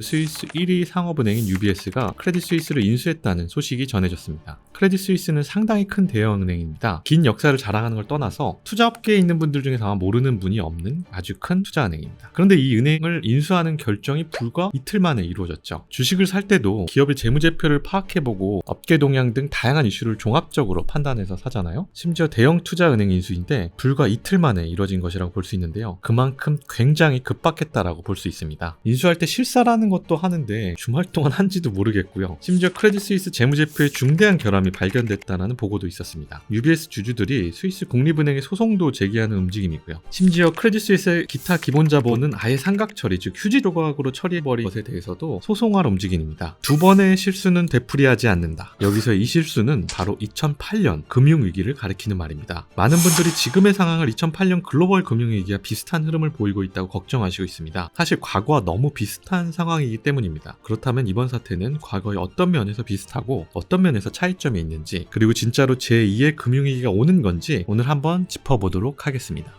스위스 1위 상업은행인 UBS가 크레딧 스위스를 인수했다는 소식이 전해졌습니다. 크레딧 스위스는 상당히 큰 대형은행입니다. 긴 역사를 자랑하는 걸 떠나서 투자업계에 있는 분들 중에서 아마 모르는 분이 없는 아주 큰 투자은행입니다. 그런데 이 은행을 인수하는 결정이 불과 이틀 만에 이루어졌죠. 주식을 살 때도 기업의 재무제표를 파악해보고 업계 동향 등 다양한 이슈를 종합적으로 판단해서 사잖아요. 심지어 대형 투자은행 인수인데 불과 이틀 만에 이루어진 것이라고 볼 수 있는데요. 그만큼 굉장히 급박했다라고 볼 수 있습니다. 인수할 때 실사라는 것도 하는데 주말 동안 한지도 모르겠고요. 심지어 크레딧 스위스 재무제표에 중대한 결함이 발견됐다는 보고도 있었습니다. UBS 주주들이 스위스 국립은행에 소송도 제기하는 움직임이고요. 심지어 크레딧 스위스의 기타 기본 자본은 아예 삼각 처리, 즉 휴지 조각으로 처리해버린 것에 대해서도 소송할 움직임입니다. 두 번의 실수는 되풀이하지 않는다. 여기서 이 실수는 바로 2008년 금융위기를 가리키는 말입니다. 많은 분들이 지금의 상황을 2008년 글로벌 금융위기와 비슷한 흐름을 보이고 있다고 걱정하시고 있습니다. 사실 과거와 너무 비슷한 상황이기 때문입니다. 그렇다면 이번 사태는 과거의 어떤 면에서 비슷하고 어떤 면에서 차이점이 있는지, 그리고 진짜로 제2의 금융위기가 오는 건지 오늘 한번 짚어보도록 하겠습니다.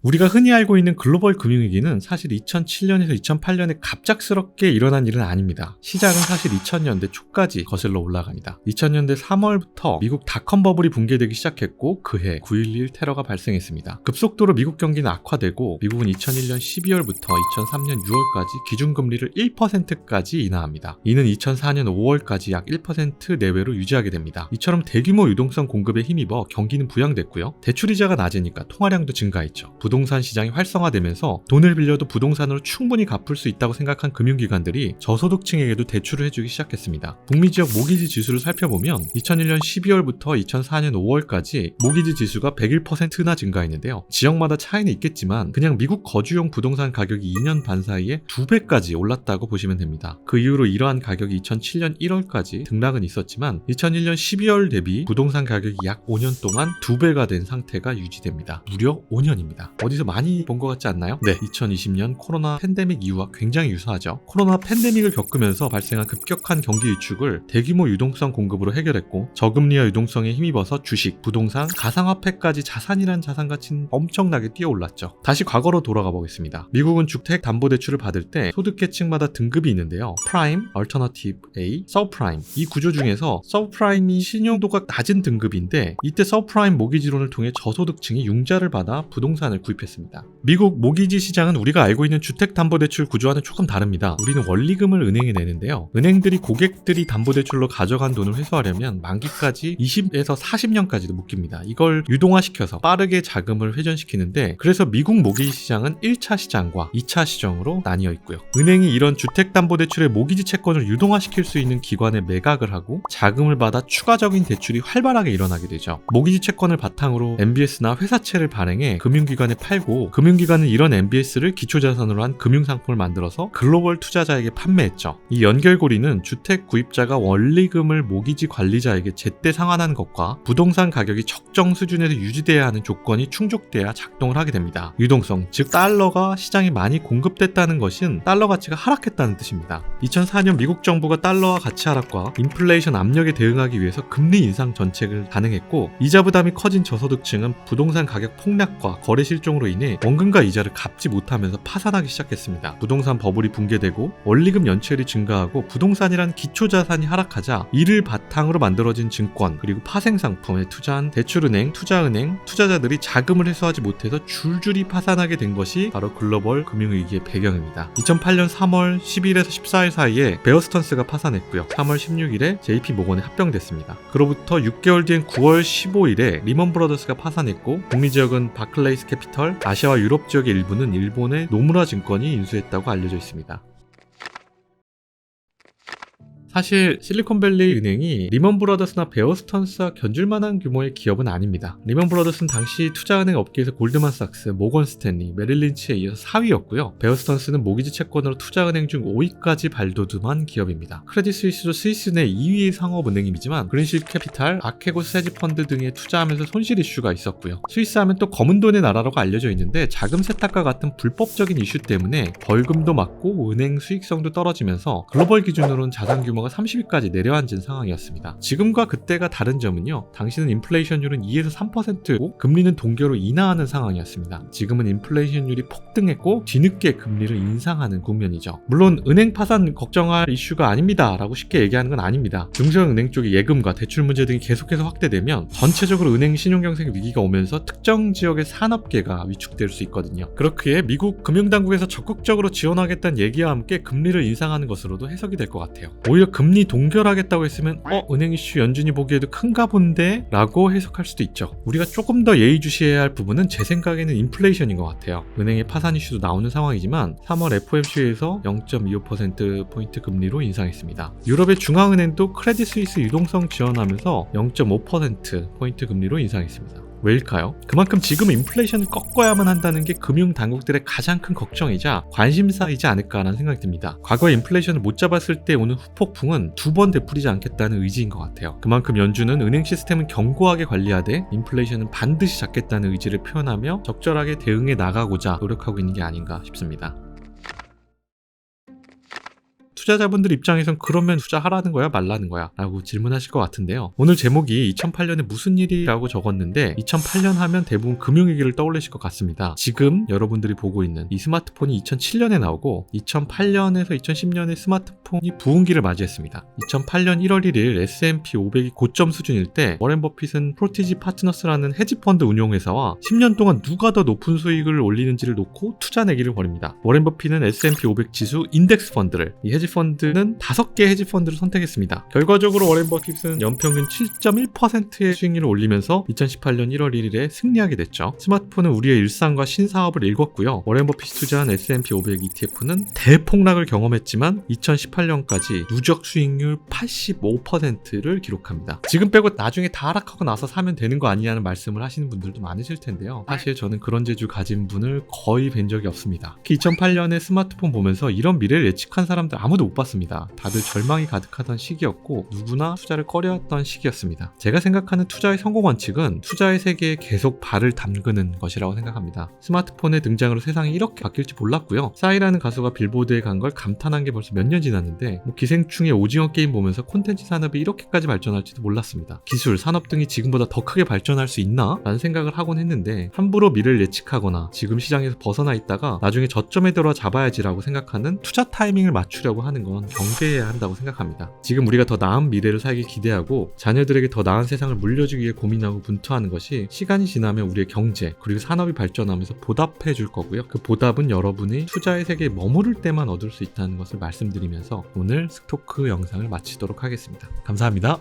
우리가 흔히 알고 있는 글로벌 금융위기는 사실 2007년에서 2008년에 갑작스럽게 일어난 일은 아닙니다. 시작은 사실 2000년대 초까지 거슬러 올라갑니다. 2000년대 3월부터 미국 닷컴 버블이 붕괴되기 시작했고 그해 9.11 테러가 발생했습니다. 급속도로 미국 경기는 악화되고 미국은 2001년 12월부터 2003년 6월까지 기준금리를 1%까지 인하합니다. 이는 2004년 5월까지 약 1% 내외로 유지하게 됩니다. 이처럼 대규모 유동성 공급에 힘입어 경기는 부양됐고요. 대출이자가 낮으니까 통화량도 증가했죠. 부동산 시장이 활성화되면서 돈을 빌려도 부동산으로 충분히 갚을 수 있다고 생각한 금융기관들이 저소득층에게도 대출을 해주기 시작했습니다. 북미 지역 모기지 지수를 살펴보면 2001년 12월부터 2004년 5월까지 모기지 지수가 101%나 증가했는데요. 지역마다 차이는 있겠지만 그냥 미국 거주용 부동산 가격이 2년 반 사이에 2배까지 올랐다고 보시면 됩니다. 그 이후로 이러한 가격이 2007년 1월까지 등락은 있었지만 2001년 12월 대비 부동산 가격이 약 5년 동안 2배가 된 상태가 유지됩니다. 무려 5년입니다. 어디서 많이 본 것 같지 않나요? 네, 2020년 코로나 팬데믹 이후와 굉장히 유사하죠. 코로나 팬데믹을 겪으면서 발생한 급격한 경기 위축을 대규모 유동성 공급으로 해결했고 저금리와 유동성에 힘입어서 주식, 부동산, 가상화폐까지 자산이란 자산 가치는 엄청나게 뛰어올랐죠. 다시 과거로 돌아가 보겠습니다. 미국은 주택담보대출을 받을 때 소득계층마다 등급이 있는데요. 프라임, 얼터너티브 A, 서브프라임, 이 구조 중에서 서브프라임이 신용도가 낮은 등급인데 이때 서브프라임 모기지론을 통해 저소득층이 융자를 받아 부동산을 구입했습니다. 미국 모기지 시장은 우리가 알고 있는 주택담보대출 구조와는 조금 다릅니다. 우리는 원리금을 은행에 내는데요. 은행들이 고객들이 담보대출로 가져간 돈을 회수하려면 만기까지 20에서 40년까지도 묶입니다. 이걸 유동화시켜서 빠르게 자금을 회전시키는데 그래서 미국 모기지 시장은 1차 시장과 2차 시장으로 나뉘어 있고요. 은행이 이런 주택담보대출의 모기지 채권을 유동화시킬 수 있는 기관에 매각을 하고 자금을 받아 추가적인 대출이 활발하게 일어나게 되죠. 모기지 채권을 바탕으로 MBS나 회사채를 발행해 금융기관에 팔고 금융기관은 이런 MBS를 기초자산으로 한 금융상품을 만들어서 글로벌 투자자에게 판매했죠. 이 연결고리는 주택 구입자가 원리금을 모기지 관리자에게 제때 상환한 것과 부동산 가격이 적정 수준에서 유지돼야 하는 조건이 충족돼야 작동을 하게 됩니다. 유동성, 즉 달러가 시장에 많이 공급됐다는 것은 달러 가치가 하락했다는 뜻입니다. 2004년 미국 정부가 달러와 가치 하락과 인플레이션 압력에 대응하기 위해서 금리 인상 정책을 단행했고 이자 부담이 커진 저소득층은 부동산 가격 폭락과 거래 실종으로 인해 원금과 이자를 갚지 못하면서 파산하기 시작했습니다. 부동산 버블이 붕괴되고 원리금 연체율이 증가하고 부동산이란 기초자산이 하락하자 이를 바탕으로 만들어진 증권 그리고 파생상품에 투자한 대출은행, 투자은행, 투자자들이 자금을 회수하지 못해서 줄줄이 파산하게 된 것이 바로 글로벌 금융위기의 배경입니다. 2008년 3월 10일에서 14일 사이에 베어스턴스가 파산했고요. 3월 16일에 JP모건에 합병됐습니다. 그로부터 6개월 뒤인 9월 15일에 리먼 브러더스가 파산했고 북미 지역은 바클레이스 캐피털, 아시아와 유럽 지역의 일부는 일본의 노무라 증권이 인수했다고 알려져 있습니다. 사실 실리콘밸리 은행이 리먼 브러더스나 베어스턴스와 견줄만한 규모의 기업은 아닙니다. 리먼 브러더스는 당시 투자은행 업계에서 골드만삭스, 모건 스탠리, 메릴린치에 이어서 4위였고요. 베어스턴스는 모기지 채권으로 투자은행 중 5위까지 발돋움한 기업입니다. 크레딧 스위스도 스위스 내 2위의 상업은행이지만 그린실 캐피탈, 아케고스 헤지펀드 등에 투자하면서 손실 이슈가 있었고요. 스위스 하면 또 검은 돈의 나라라고 알려져 있는데 자금 세탁과 같은 불법적인 이슈 때문에 벌금도 맞고 은행 수익성도 떨어지면서 글로벌 기준으로는 자산 규모가 연소가 30일까지 내려앉은 상황이었습니다. 지금과 그때가 다른 점은요. 당시는 인플레이션율은 2에서 3%고 금리는 동결로 인하하는 상황이었습니다. 지금은 인플레이션율이 폭등했고 뒤늦게 금리를 인상하는 국면이죠. 물론 은행 파산 걱정할 이슈가 아닙니다 라고 쉽게 얘기하는 건 아닙니다. 중소형은행 쪽의 예금과 대출 문제 등이 계속해서 확대되면 전체적으로 은행 신용경색 위기가 오면서 특정 지역의 산업계가 위축될 수 있거든요. 그렇기에 미국 금융당국에서 적극적으로 지원하겠다는 얘기와 함께 금리를 인상하는 것으로도 해석이 될 것 같아요. 오히려 금리 동결하겠다고 했으면 은행 이슈 연준이 보기에도 큰가 본데? 라고 해석할 수도 있죠. 우리가 조금 더 예의주시해야 할 부분은 제 생각에는 인플레이션인 것 같아요. 은행의 파산 이슈도 나오는 상황이지만 3월 FOMC에서 0.25%포인트 금리로 인상했습니다. 유럽의 중앙은행도 크레딧 스위스 유동성 지원하면서 0.5%포인트 금리로 인상했습니다. 왜일까요? 그만큼 지금 인플레이션을 꺾어야만 한다는 게 금융당국들의 가장 큰 걱정이자 관심사이지 않을까라는 생각이 듭니다. 과거에 인플레이션을 못 잡았을 때 오는 후폭풍은 두 번 되풀이지 않겠다는 의지인 것 같아요. 그만큼 연준은 은행 시스템을 견고하게 관리하되 인플레이션은 반드시 잡겠다는 의지를 표현하며 적절하게 대응해 나가고자 노력하고 있는 게 아닌가 싶습니다. 투자자분들 입장에선 그러면 투자하라는 거야 말라는 거야 라고 질문하실 것 같은데요. 오늘 제목이 2008년에 무슨 일이라고 적었는데 2008년 하면 대부분 금융위기를 떠올리실 것 같습니다. 지금 여러분들이 보고 있는 이 스마트폰이 2007년에 나오고 2008년에서 2010년에 스마트폰이 부흥기를 맞이했습니다. 2008년 1월 1일 S&P 500이 고점 수준일 때 워렌 버핏은 프로티지 파트너스라는 헤지펀드 운용회사와 10년 동안 누가 더 높은 수익을 올리는지를 놓고 투자 내기를 벌입니다. 워렌 버핏은 S&P 500 지수 인덱스 펀드를, 이 헤지펀드는 5개 헤지펀드를 선택했습니다. 결과적으로 워렌 버핏은 연평균 7.1%의 수익률을 올리면서 2018년 1월 1일에 승리하게 됐죠. 스마트폰은 우리의 일상과 신사업을 일궜고요. 워렌 버핏이 투자한 S&P 500 ETF는 대폭락을 경험했지만 2018년까지 누적 수익률 85%를 기록합니다. 지금 빼고 나중에 다 하락하고 나서 사면 되는 거 아니냐는 말씀을 하시는 분들도 많으실 텐데요. 사실 저는 그런 재주 가진 분을 거의 뵌 적이 없습니다. 특히 2008년에 스마트폰 보면서 이런 미래를 예측한 사람들 아무도 못 봤습니다. 다들 절망이 가득하던 시기였고 누구나 투자를 꺼려했던 시기였습니다. 제가 생각하는 투자의 성공 원칙은 투자의 세계에 계속 발을 담그는 것이라고 생각합니다. 스마트폰의 등장으로 세상이 이렇게 바뀔지 몰랐고요. 싸이라는 가수가 빌보드에 간 걸 감탄한 게 벌써 몇 년 지났는데 기생충의 오징어 게임 보면서 콘텐츠 산업이 이렇게까지 발전할지도 몰랐습니다. 기술, 산업 등이 지금보다 더 크게 발전할 수 있나? 라는 생각을 하곤 했는데 함부로 미래를 예측하거나 지금 시장에서 벗어나 있다가 나중에 저점에 들어 잡아야지라고 생각하는 투자 타이밍을 맞추려고 하는 건 경계해야 한다고 생각합니다. 지금 우리가 더 나은 미래를 살길 기대하고 자녀들에게 더 나은 세상을 물려주기 위해 고민하고 분투하는 것이 시간이 지나면 우리의 경제 그리고 산업이 발전하면서 보답해 줄 거고요. 그 보답은 여러분이 투자의 세계에 머무를 때만 얻을 수 있다는 것을 말씀드리면서 오늘 스토크 영상을 마치도록 하겠습니다. 감사합니다.